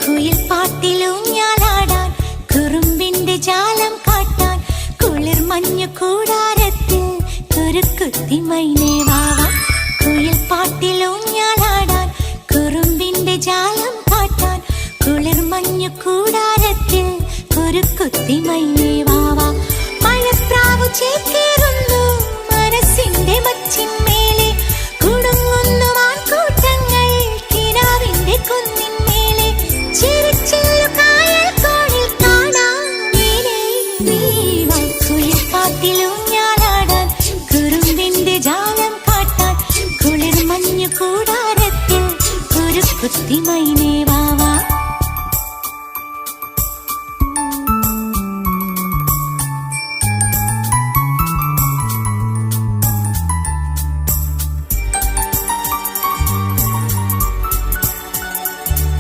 കുയിൽ പാട്ടിലൂഞ്ഞാലാടാൻ കുറുമ്പിന്റെ ജാലം കാട്ടാൻ കുളിർ മഞ്ഞു കൂടാരത്തിൽ കുരുക്കുത്തി മൈനേ വാവാ. കുയിൽ പാട്ടിലൂഞ്ഞാലാടാൻ കുറുമ്പിന്റെ ജാലം കാട്ടാൻ കുളിർ മഞ്ഞു കൂടാരത്തിൽ കുരുക്കുത്തി മൈനേ വാവാ.